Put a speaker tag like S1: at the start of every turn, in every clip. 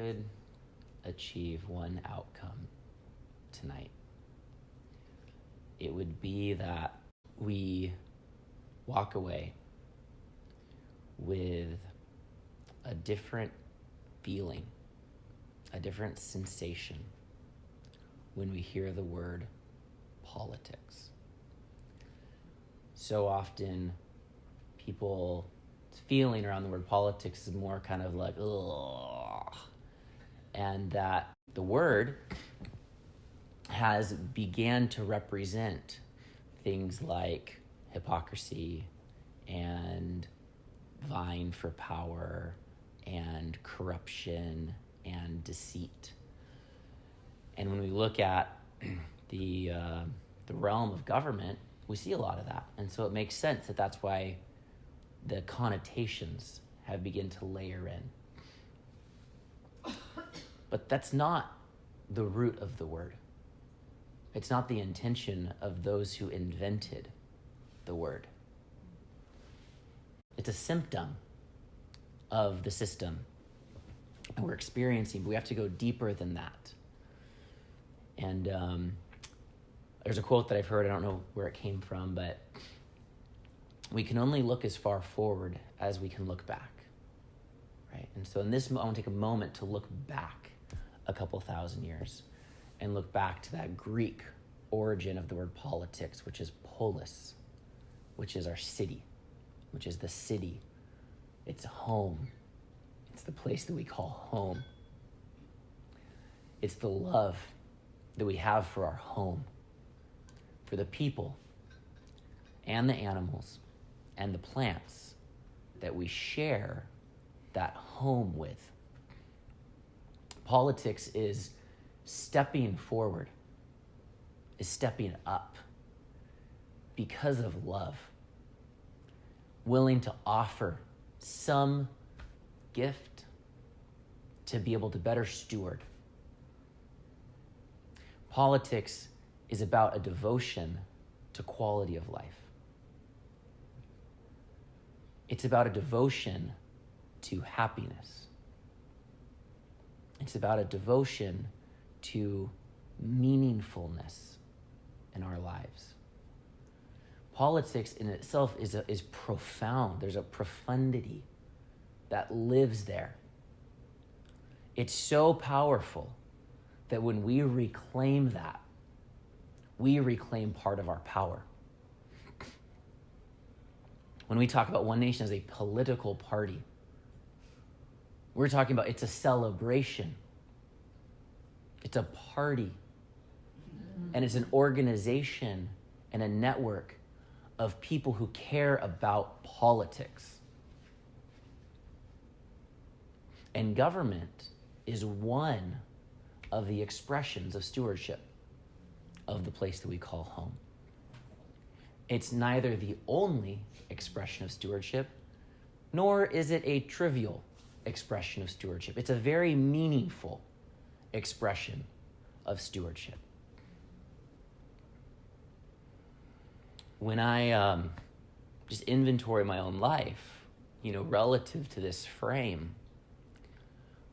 S1: could achieve one outcome tonight, it would be that we walk away with a different feeling, a different sensation when we hear the word politics. So often people's feeling around the word politics is more kind of like, ugh, and that the word has began to represent things like hypocrisy and vying for power and corruption and deceit. And when we look at the realm of government, we see a lot of that. And so it makes sense that that's why the connotations have begun to layer in. But that's not the root of the word. It's not the intention of those who invented the word. It's a symptom of the system and we're experiencing, but we have to go deeper than that. And there's a quote that I've heard, I don't know where it came from, but we can only look as far forward as we can look back, right? And so in this, I want to take a moment to look back a couple thousand years and look back to that Greek origin of the word politics, which is polis, which is our city, which is the city. It's home. It's the place that we call home. It's the love that we have for our home, for the people and the animals and the plants that we share that home with. Politics is stepping forward, is stepping up because of love, willing to offer some gift to be able to better steward. Politics is about a devotion to quality of life. It's about a devotion to happiness. It's about a devotion to meaningfulness in our lives. Politics in itself is profound. There's a profundity that lives there. It's so powerful that when we reclaim that, we reclaim part of our power. When we talk about OneNation as a political party, we're talking about it's a celebration. It's a party. And it's an organization and a network of people who care about politics. And government is one of the expressions of stewardship of the place that we call home. It's neither the only expression of stewardship, nor is it a trivial expression of stewardship. It's a very meaningful expression of stewardship. When I just inventory my own life, relative to this frame,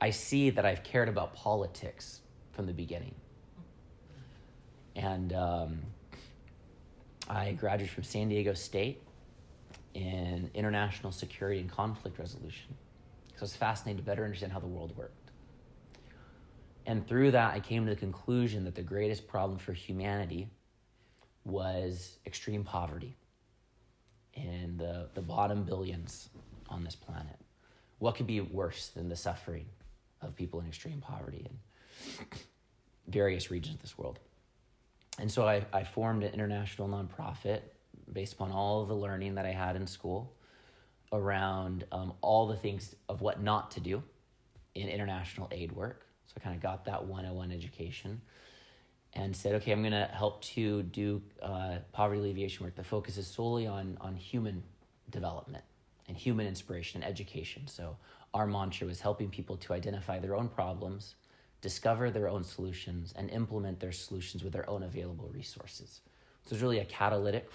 S1: I see that I've cared about politics from the beginning. And I graduated from San Diego State in international security and conflict resolution because I was fascinated to better understand how the world worked. And through that, I came to the conclusion that the greatest problem for humanity was extreme poverty in the bottom billions on this planet. What could be worse than the suffering of people in extreme poverty in various regions of this world? And so I formed an international nonprofit based upon all of the learning that I had in school around all the things of what not to do in international aid work. So I kind of got that 101 education and said, okay, I'm going to help to do poverty alleviation work that focuses solely on human development and human inspiration and education. So our mantra was helping people to identify their own problems, discover their own solutions, and implement their solutions with their own available resources. So it's really a catalytic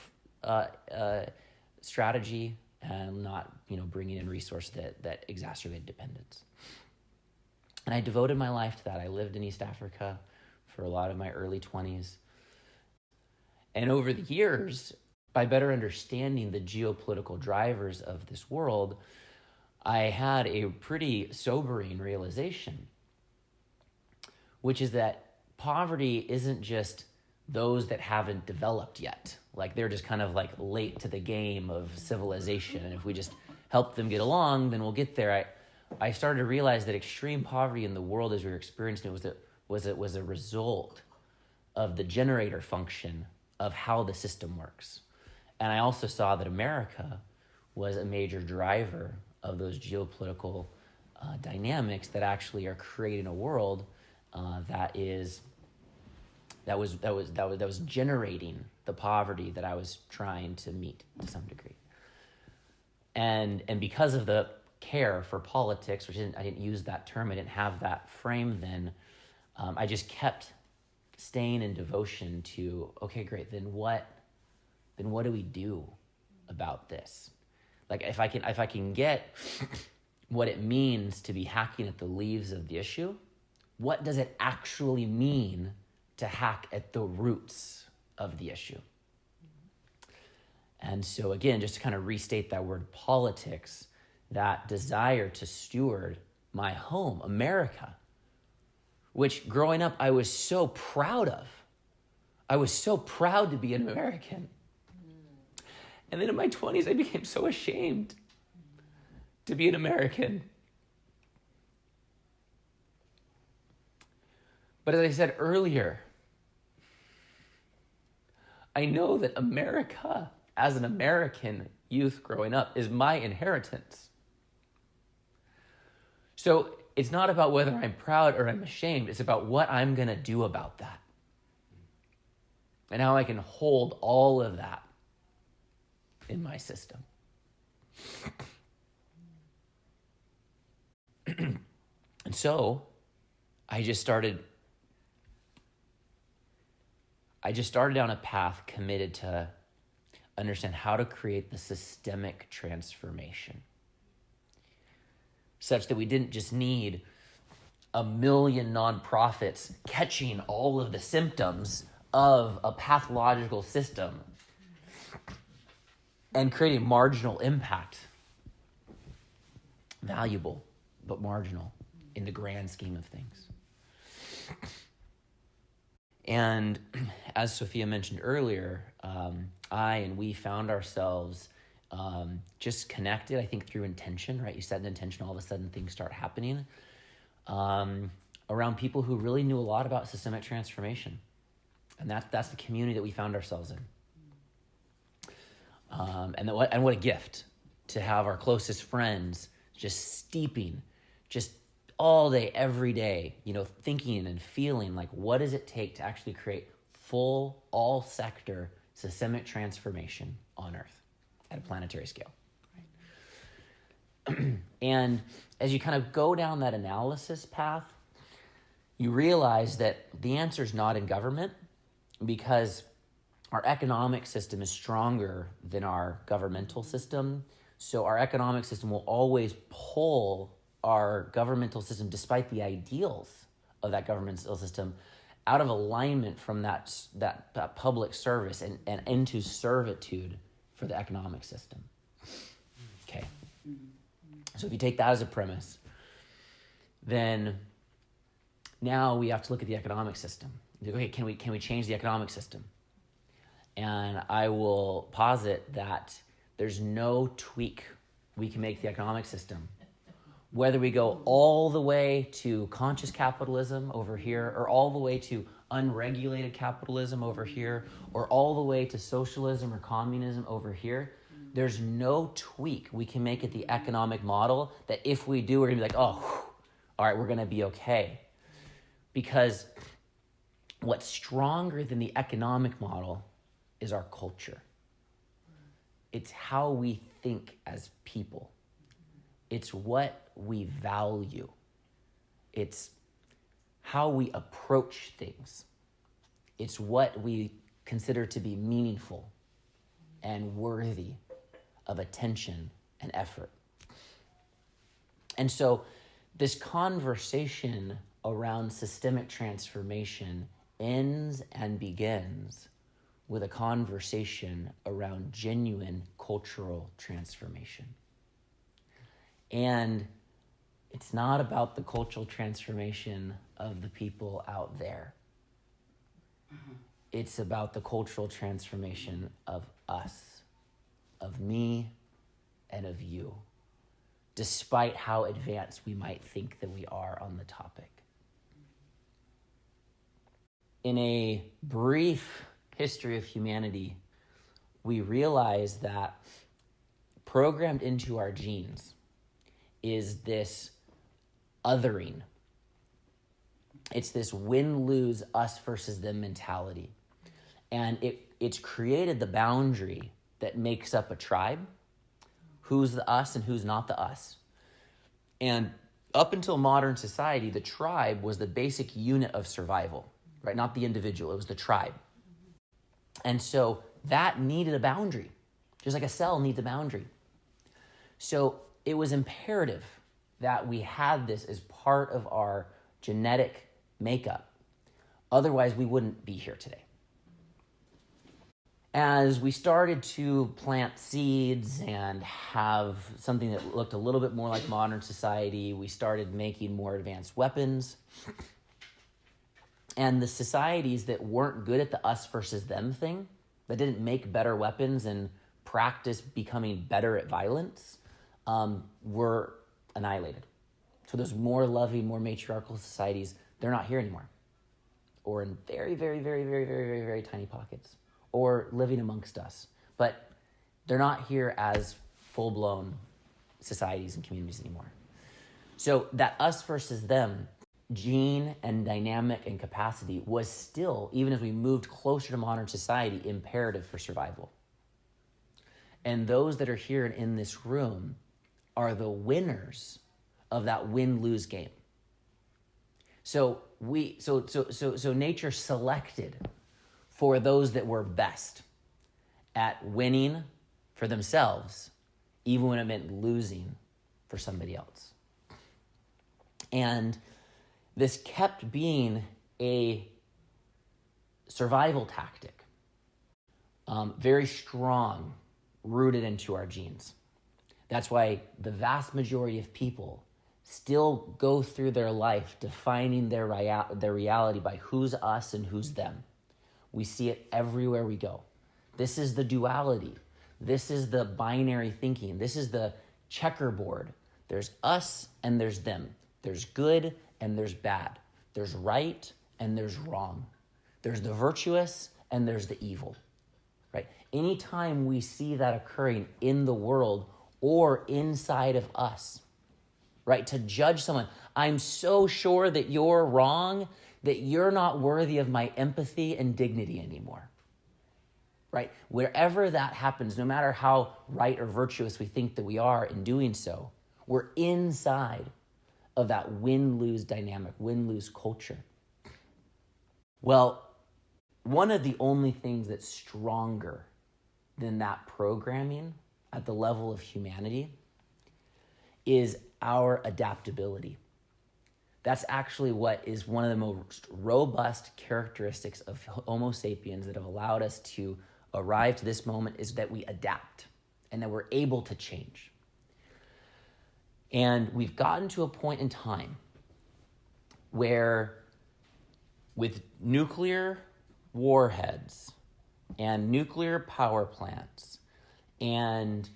S1: strategy and not bringing in resources that exacerbate dependence. And I devoted my life to that. I lived in East Africa for a lot of my early 20s. And over the years, by better understanding the geopolitical drivers of this world, I had a pretty sobering realization, which is that poverty isn't just those that haven't developed yet. Like they're just kind of like late to the game of civilization. And if we just help them get along, then we'll get there. I started to realize that extreme poverty in the world as we were experiencing it was a result of the generator function of how the system works. And I also saw that America was a major driver of those geopolitical dynamics that actually are creating a world that was generating the poverty that I was trying to meet to some degree. And because of the care for politics, which I didn't use that term, I didn't have that frame then, I just kept staying in devotion to, okay, great, then what do we do about this? Like if I can get what it means to be hacking at the leaves of the issue, what does it actually mean to hack at the roots of the issue? And so again, just to kind of restate that word politics, that desire to steward my home, America, which growing up I was so proud of. I was so proud to be an American. And then in my 20s, I became so ashamed to be an American. But as I said earlier, I know that America, as an American youth growing up, is my inheritance. So it's not about whether I'm proud or I'm ashamed. It's about what I'm going to do about that. And how I can hold all of that in my system. And so I just started down a path committed to understand how to create the systemic transformation such that we didn't just need 1 million nonprofits catching all of the symptoms of a pathological system and creating marginal impact. Valuable, but marginal in the grand scheme of things. And as Sophia mentioned earlier, we found ourselves just connected, I think, through intention, right? You set an intention, all of a sudden things start happening around people who really knew a lot about systemic transformation. And that's the community that we found ourselves in. And what a gift to have our closest friends just steeping, just all day, every day, thinking and feeling like, what does it take to actually create full, all-sector systemic transformation on Earth at a planetary scale? Right. And as you kind of go down that analysis path, you realize that the answer is not in government, because our economic system is stronger than our governmental system. So our economic system will always pull our governmental system, despite the ideals of that governmental system, out of alignment from that public service and into servitude for the economic system. Okay. So if you take that as a premise, then now we have to look at the economic system. Okay, can we change the economic system? And I will posit that there's no tweak we can make to the economic system. Whether we go all the way to conscious capitalism over here, or all the way to unregulated capitalism over here, or all the way to socialism or communism over here, there's no tweak we can make at the economic model that if we do, we're going to be like, oh, whew, all right, we're going to be okay. Because what's stronger than the economic model is our culture. It's how we think as people. It's what we value. It's how we approach things. It's what we consider to be meaningful and worthy of attention and effort. And so This conversation around systemic transformation ends and begins with a conversation around genuine cultural transformation. And it's not about the cultural transformation of the people out there. It's about the cultural transformation of us, of me, and of you, despite how advanced we might think that we are on the topic. In a brief history of humanity, we realize that programmed into our genes is this othering. It's this win-lose, us versus them mentality. And it's created the boundary that makes up a tribe, who's the us and who's not the us. And up until modern society, the tribe was the basic unit of survival, right? Not the individual, it was the tribe. And so that needed a boundary, just like a cell needs a boundary. So it was imperative that we had this as part of our genetic makeup. Otherwise, we wouldn't be here today. As we started to plant seeds and have something that looked a little bit more like modern society, we started making more advanced weapons. And the societies that weren't good at the us versus them thing, that didn't make better weapons and practice becoming better at violence, were annihilated. So those more loving, more matriarchal societies, they're not here anymore. Or in very, very, very, very, very, very, very tiny pockets. Or living amongst us. But they're not here as full-blown societies and communities anymore. So that us versus them gene and dynamic and capacity was still, even as we moved closer to modern society, imperative for survival. And those that are here in this room are the winners of that win-lose game. So nature selected for those that were best at winning for themselves, even when it meant losing for somebody else. And this kept being a survival tactic, very strong, rooted into our genes. That's why the vast majority of people still go through their life defining their reality by who's us and who's them. We see it everywhere we go. This is the duality. This is the binary thinking. This is the checkerboard. There's us and there's them. There's good and there's bad. There's right and there's wrong. There's the virtuous and there's the evil, right? Anytime we see that occurring in the world or inside of us, right? To judge someone, I'm so sure that you're wrong, that you're not worthy of my empathy and dignity anymore, right? Wherever that happens, no matter how right or virtuous we think that we are in doing so, we're inside of that win-lose dynamic, win-lose culture. Well, one of the only things that's stronger than that programming at the level of humanity is our adaptability. That's actually what is one of the most robust characteristics of Homo sapiens that have allowed us to arrive to this moment, is that we adapt and that we're able to change. And we've gotten to a point in time where, with nuclear warheads and nuclear power plants and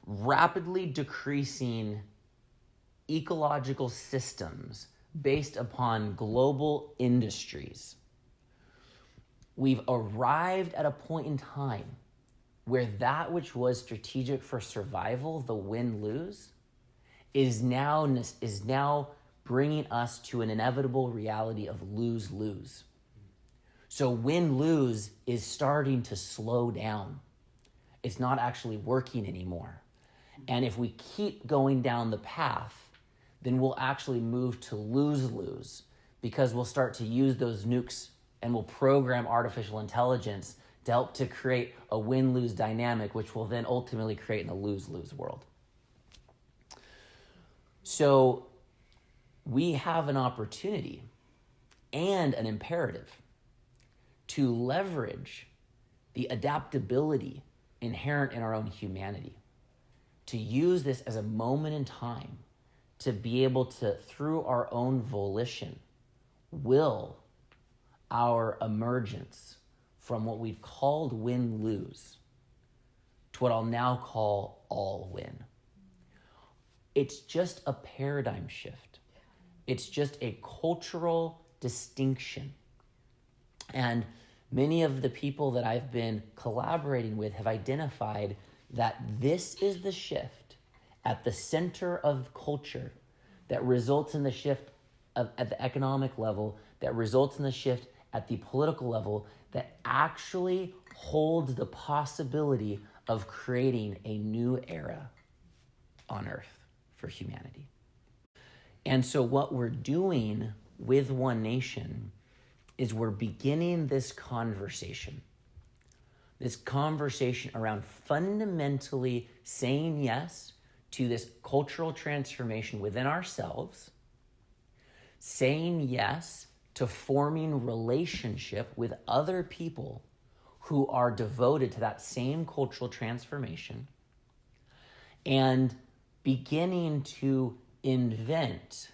S1: rapidly decreasing ecological systems based upon global industries, we've arrived at a point in time where that which was strategic for survival, the win-lose, is now bringing us to an inevitable reality of lose-lose. So win-lose is starting to slow down. It's not actually working anymore. And if we keep going down the path, then we'll actually move to lose-lose, because we'll start to use those nukes and we'll program artificial intelligence to help to create a win-lose dynamic, which will then ultimately create a lose-lose world. So we have an opportunity and an imperative to leverage the adaptability inherent in our own humanity, to use this as a moment in time to be able to, through our own volition, will our emergence from what we've called win-lose to what I'll now call all-win. It's just a paradigm shift. It's just a cultural distinction. And many of the people that I've been collaborating with have identified that this is the shift at the center of culture that results in the shift at the economic level, that results in the shift at the political level, that actually holds the possibility of creating a new era on Earth for humanity. And so what we're doing with OneNation is we're beginning this conversation around fundamentally saying yes to this cultural transformation within ourselves, saying yes to forming relationship with other people who are devoted to that same cultural transformation, and beginning to invent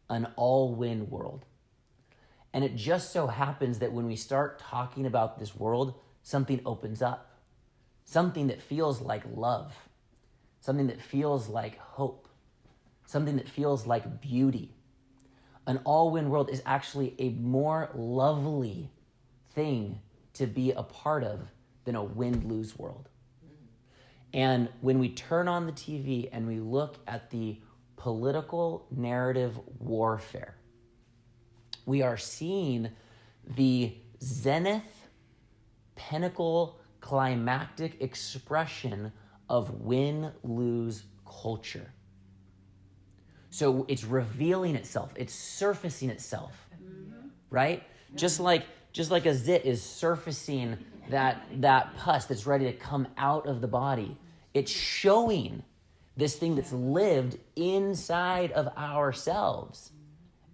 S1: an all-win world. And it just so happens that when we start talking about this world, something opens up, something that feels like love, something that feels like hope, something that feels like beauty. An all-win world is actually a more lovely thing to be a part of than a win-lose world. And when we turn on the TV and we look at the political narrative warfare, we are seeing the zenith, pinnacle, climactic expression of win-lose culture. So it's revealing itself, it's surfacing itself, right? Just like a zit is surfacing that pus that's ready to come out of the body. It's showing this thing that's lived inside of ourselves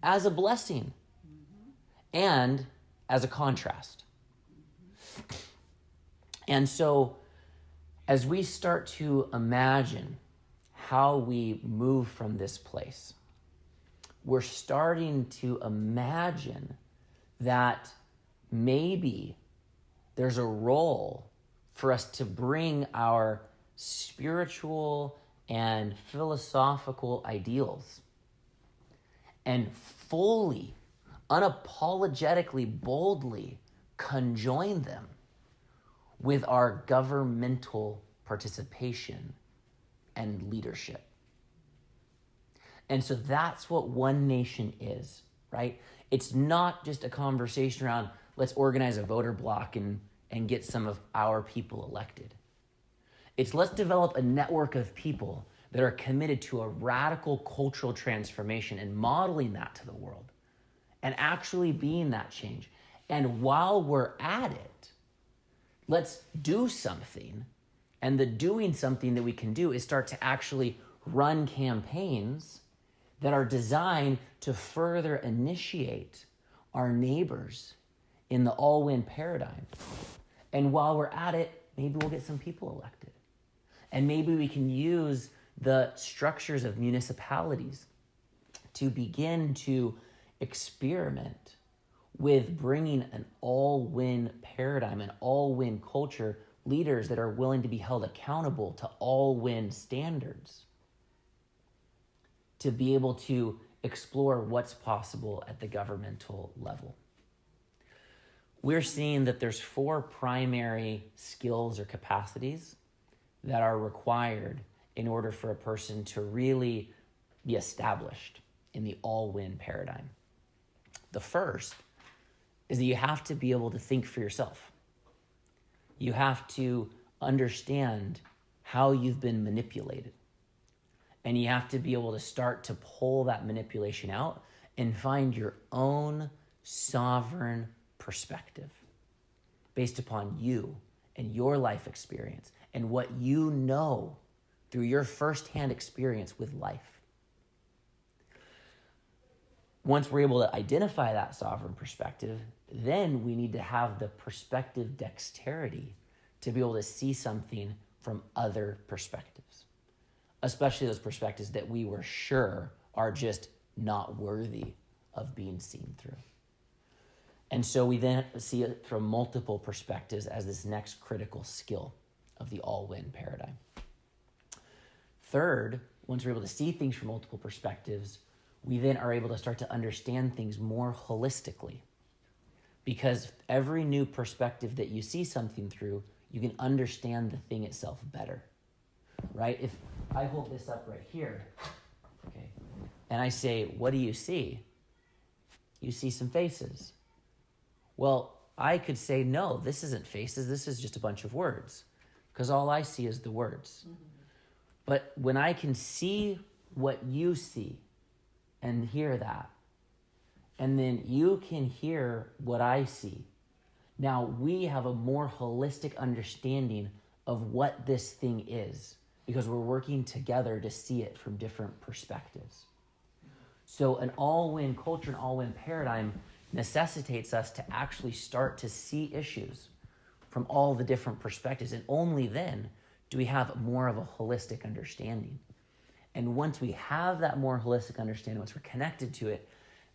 S1: as a blessing and as a contrast. And so as we start to imagine how we move from this place, we're starting to imagine that maybe there's a role for us to bring our spiritual and philosophical ideals and fully, unapologetically, boldly conjoin them with our governmental participation and leadership. And so that's what OneNation is, right? It's not just a conversation around let's organize a voter bloc and get some of our people elected. It's let's develop a network of people that are committed to a radical cultural transformation and modeling that to the world and actually being that change. And while we're at it, let's do something. And the doing something that we can do is start to actually run campaigns that are designed to further initiate our neighbors in the all-win paradigm. And while we're at it, maybe we'll get some people elected. And maybe we can use the structures of municipalities to begin to experiment with bringing an all-win paradigm, an all-win culture, leaders that are willing to be held accountable to all-win standards, to be able to explore what's possible at the governmental level. We're seeing that there's 4 primary skills or capacities that are required in order for a person to really be established in the all-win paradigm. The first is that you have to be able to think for yourself. You have to understand how you've been manipulated. And you have to be able to start to pull that manipulation out and find your own sovereign perspective based upon you and your life experience and what you know through your firsthand experience with life. once we're able to identify that sovereign perspective, then we need to have the perspective dexterity to be able to see something from other perspectives, especially those perspectives that we were sure are just not worthy of being seen through. And so we then see it from multiple perspectives as this next critical skill of the all-win paradigm. Third, once we're able to see things from multiple perspectives, we then are able to start to understand things more holistically. Because every new perspective that you see something through, you can understand the thing itself better, right? If I hold this up right here, okay, and I say, what do you see? You see some faces. Well, I could say, no, this isn't faces, this is just a bunch of words, because all I see is the words. Mm-hmm. But when I can see what you see and hear that, and then you can hear what I see, now we have a more holistic understanding of what this thing is, because we're working together to see it from different perspectives. So an all-win culture, an all-win paradigm necessitates us to actually start to see issues from all the different perspectives. And only then do we have more of a holistic understanding. And once we have that more holistic understanding, once we're connected to it,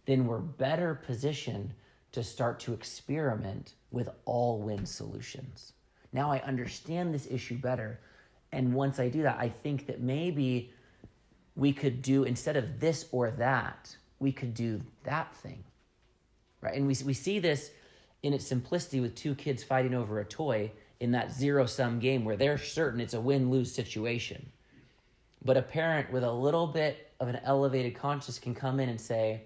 S1: then we're better positioned to start to experiment with all-win solutions. Now I understand this issue better. And once I do that, I think that maybe we could do, instead of this or that, we could do that thing. Right? And we see this in its simplicity with two kids fighting over a toy in that zero-sum game where they're certain it's a win-lose situation. But a parent with a little bit of an elevated conscience can come in and say,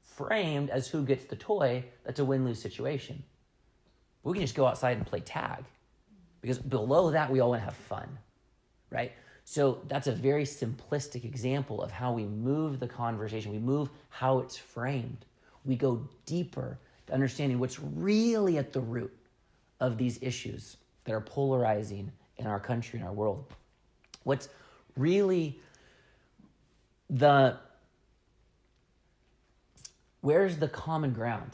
S1: framed as who gets the toy, that's a win-lose situation. We can just go outside and play tag, because below that, we all want to have fun, right? So that's a very simplistic example of how we move the conversation. We move how it's framed. We go deeper to understanding what's really at the root of these issues that are polarizing in our country and our world. What's really where's the common ground?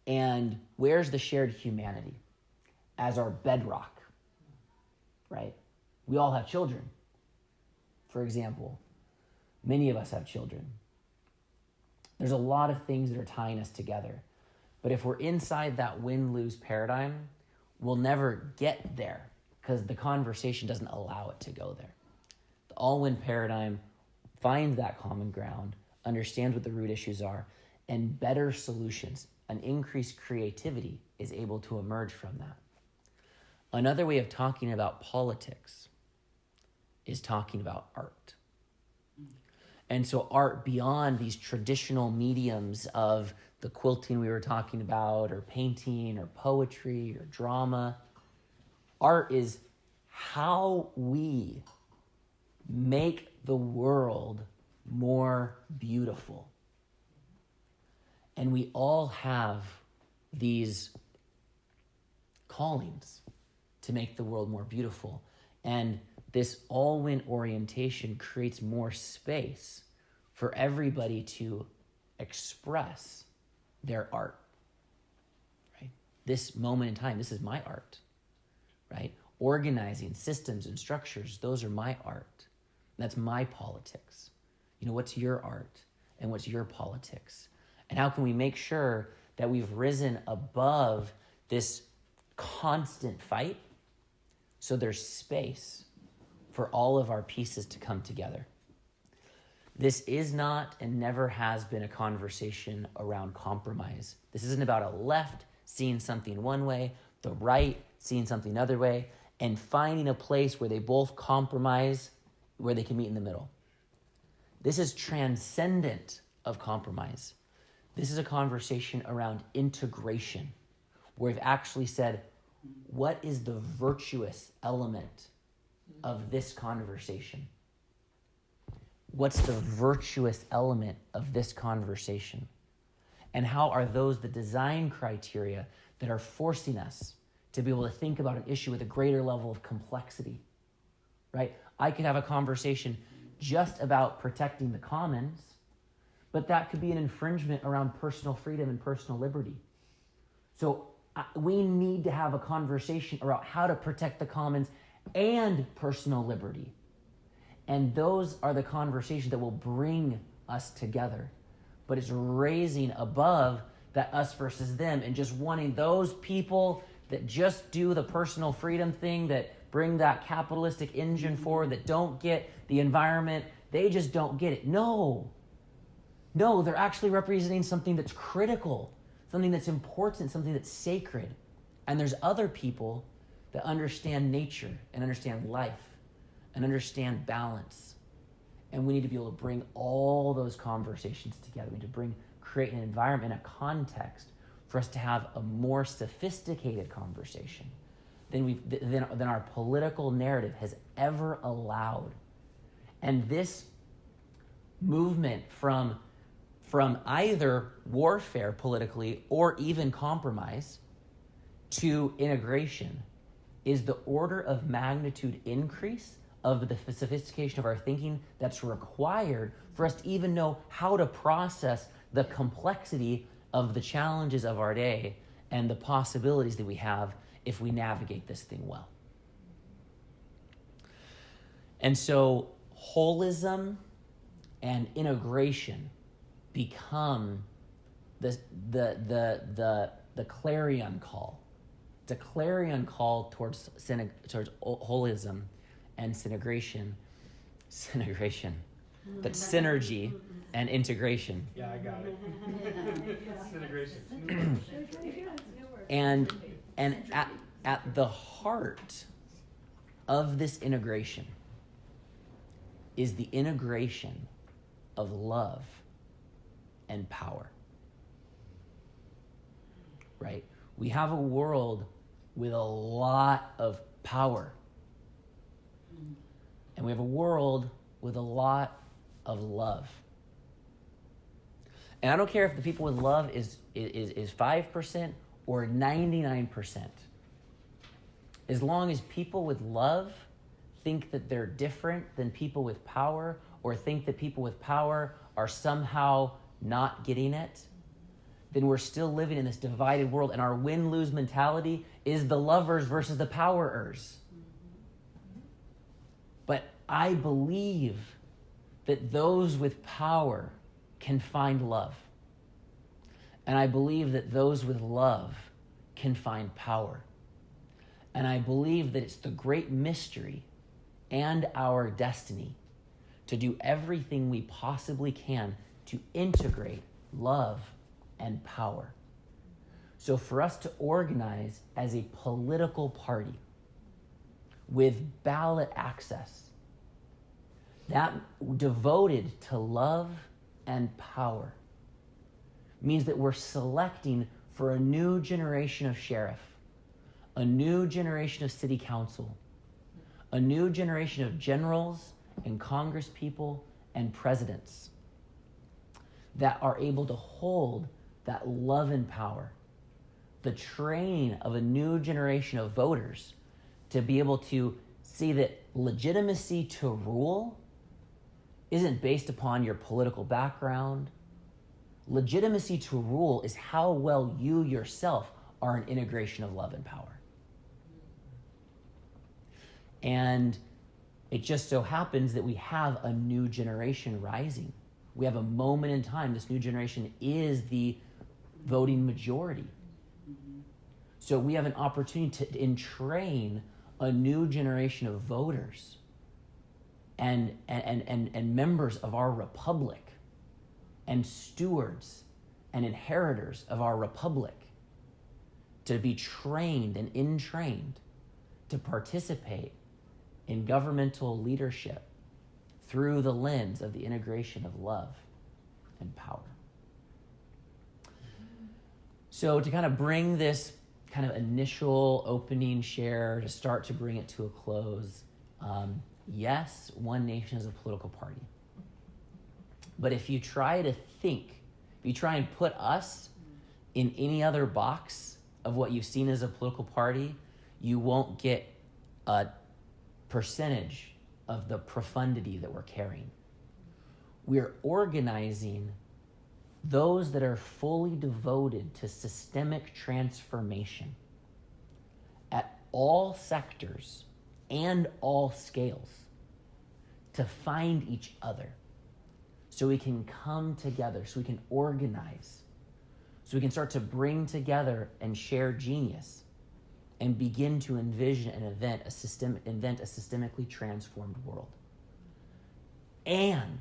S1: And where's the shared humanity as our bedrock, right? We all have children, for example. Many of us have children. There's a lot of things that are tying us together. But if we're inside that win-lose paradigm, we'll never get there because the conversation doesn't allow it to go there. The all-win paradigm finds that common ground, understands what the root issues are, and better solutions, an increased creativity is able to emerge from that. Another way of talking about politics is talking about art. And so art beyond these traditional mediums of the quilting we were talking about, or painting, or poetry, or drama, art is how we make the world more beautiful. And we all have these callings to make the world more beautiful. And this all-win orientation creates more space for everybody to express their art, right? This moment in time, this is my art, right? Organizing systems and structures, those are my art. That's my politics. What's your art and what's your politics? And how can we make sure that we've risen above this constant fight so there's space for all of our pieces to come together? This is not and never has been a conversation around compromise. This isn't about a left seeing something one way, the right seeing something another way, and finding a place where they both compromise, where they can meet in the middle. This is transcendent of compromise. This is a conversation around integration, where we've actually said, what is the virtuous element of this conversation? What's the virtuous element of this conversation? And how are those the design criteria that are forcing us to be able to think about an issue with a greater level of complexity, right? I could have a conversation just about protecting the commons, but that could be an infringement around personal freedom and personal liberty. So we need to have a conversation about how to protect the commons and personal liberty. And those are the conversations that will bring us together. But it's raising above that us versus them and just wanting those people that just do the personal freedom thing, that bring that capitalistic engine forward, that don't get the environment, they just don't get it. No, they're actually representing something that's critical, something that's important, something that's sacred. And there's other people that understand nature and understand life and understand balance. And we need to be able to bring all those conversations together. We need to create an environment, a context for us to have a more sophisticated conversation than our political narrative has ever allowed. And this movement from either warfare politically or even compromise to integration is the order of magnitude increase of the sophistication of our thinking that's required for us to even know how to process the complexity of the challenges of our day and the possibilities that we have if we navigate this thing well. And so holism and integration become the clarion call. It's a clarion call towards holism and synergation, but synergy and integration.
S2: Yeah, I got it. Integration.
S1: And at the heart of this integration is the integration of love and power. Right? We have a world with a lot of power. And we have a world with a lot of love. And I don't care if the people with love is 5% or 99%. As long as people with love think that they're different than people with power, or think that people with power are somehow not getting it, then we're still living in this divided world, and our win-lose mentality is the lovers versus the powerers. But I believe that those with power can find love. And I believe that those with love can find power. And I believe that it's the great mystery and our destiny to do everything we possibly can to integrate love and power. So for us to organize as a political party with ballot access that devoted to love and power means that we're selecting for a new generation of sheriff, a new generation of city council, a new generation of generals and congresspeople and presidents that are able to hold that love and power, the training of a new generation of voters to be able to see that legitimacy to rule isn't based upon your political background. Legitimacy to rule is how well you yourself are an integration of love and power. And it just so happens that we have a new generation rising. We have a moment in time. This new generation is the voting majority. So we have an opportunity to entrain a new generation of voters and members of our republic and stewards and inheritors of our republic to be trained and entrained to participate in governmental leadership through the lens of the integration of love and power. So to kind of bring this kind of initial opening share, to start to bring it to a close, yes, OneNation is a political party. But if you try to think, if you try and put us in any other box of what you've seen as a political party, you won't get a percentage of the profundity that we're carrying. We're organizing those that are fully devoted to systemic transformation at all sectors and all scales to find each other so we can come together, so we can organize, so we can start to bring together and share genius and begin to envision and invent a systemically transformed world. And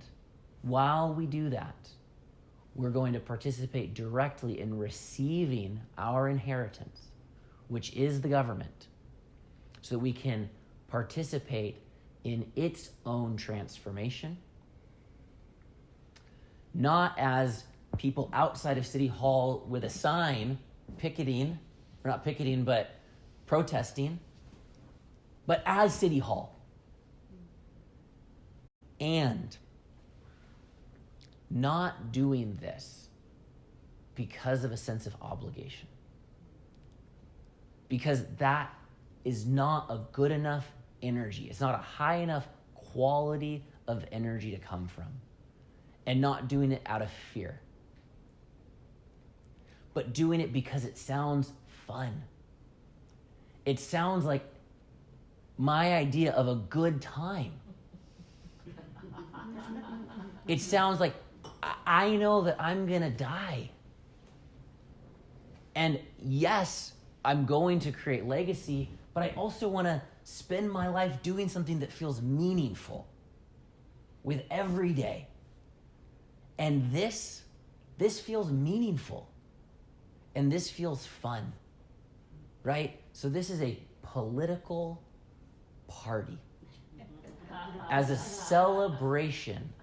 S1: while we do that, we're going to participate directly in receiving our inheritance, which is the government, so that we can participate in its own transformation, not as people outside of City Hall with a sign picketing, or not picketing, but protesting, but as City Hall. And not doing this because of a sense of obligation. Because that is not a good enough energy. It's not a high enough quality of energy to come from. And not doing it out of fear. But doing it because it sounds fun. It sounds like my idea of a good time. It sounds like I know that I'm going to die. And yes, I'm going to create legacy, but I also want to spend my life doing something that feels meaningful with every day. And this feels meaningful. And this feels fun, right? So this is a political party as a celebration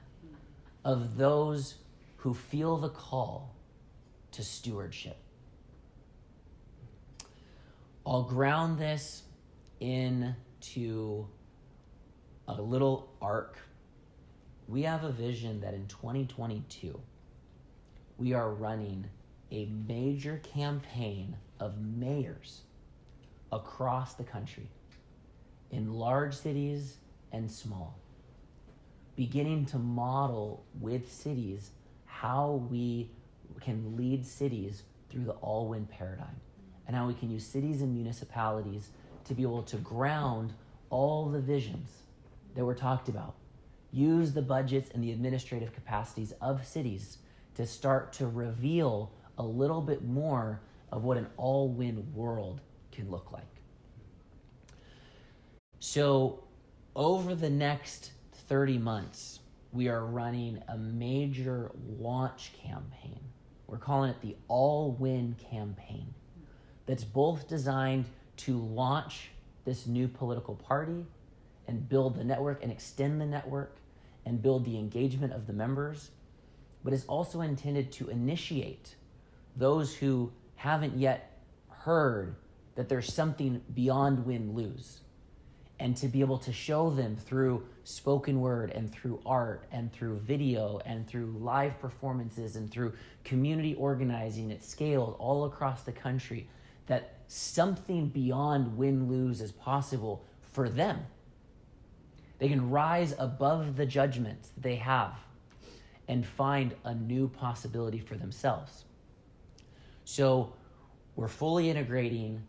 S1: of those who feel the call to stewardship. I'll ground this into a little arc. We have a vision that in 2022, we are running a major campaign of mayors across the country, in large cities and small, beginning to model with cities how we can lead cities through the all-win paradigm, and how we can use cities and municipalities to be able to ground all the visions that were talked about, use the budgets and the administrative capacities of cities to start to reveal a little bit more of what an all-win world can look like. So over the next 30 months, we are running a major launch campaign. We're calling it the All-Win Campaign. That's both designed to launch this new political party and build the network and extend the network and build the engagement of the members, but is also intended to initiate those who haven't yet heard that there's something beyond win-lose, and to be able to show them through spoken word and through art and through video and through live performances and through community organizing at scale all across the country that something beyond win-lose is possible for them. They can rise above the judgments that they have and find a new possibility for themselves. So we're fully integrating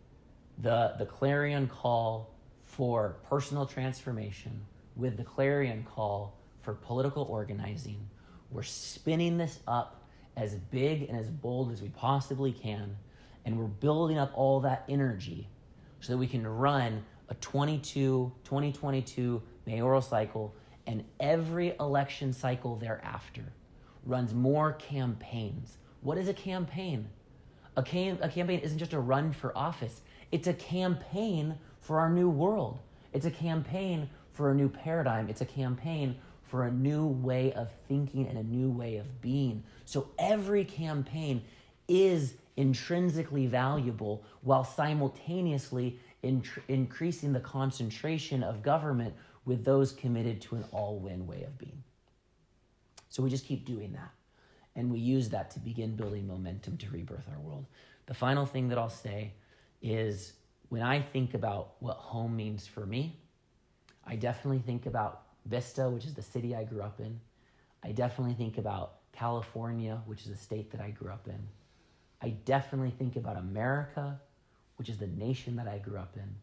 S1: the clarion call for personal transformation with the clarion call for political organizing. We're spinning this up as big and as bold as we possibly can, and we're building up all that energy so that we can run a 2022 mayoral cycle, and every election cycle thereafter runs more campaigns. What is a campaign? A campaign isn't just a run for office. It's a campaign for our new world. It's a campaign for a new paradigm. It's a campaign for a new way of thinking and a new way of being. So every campaign is intrinsically valuable while simultaneously increasing the concentration of government with those committed to an all-win way of being. So we just keep doing that. And we use that to begin building momentum to rebirth our world. The final thing that I'll say is, when I think about what home means for me, I definitely think about Vista, which is the city I grew up in. I definitely think about California, which is the state that I grew up in. I definitely think about America, which is the nation that I grew up in.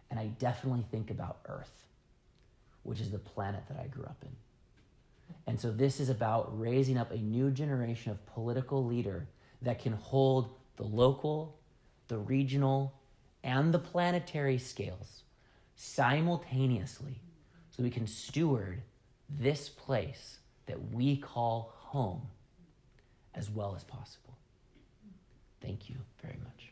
S1: And I definitely think about Earth, which is the planet that I grew up in. And so this is about raising up a new generation of political leader that can hold the local, the regional, and the planetary scales simultaneously so we can steward this place that we call home as well as possible. Thank you very much.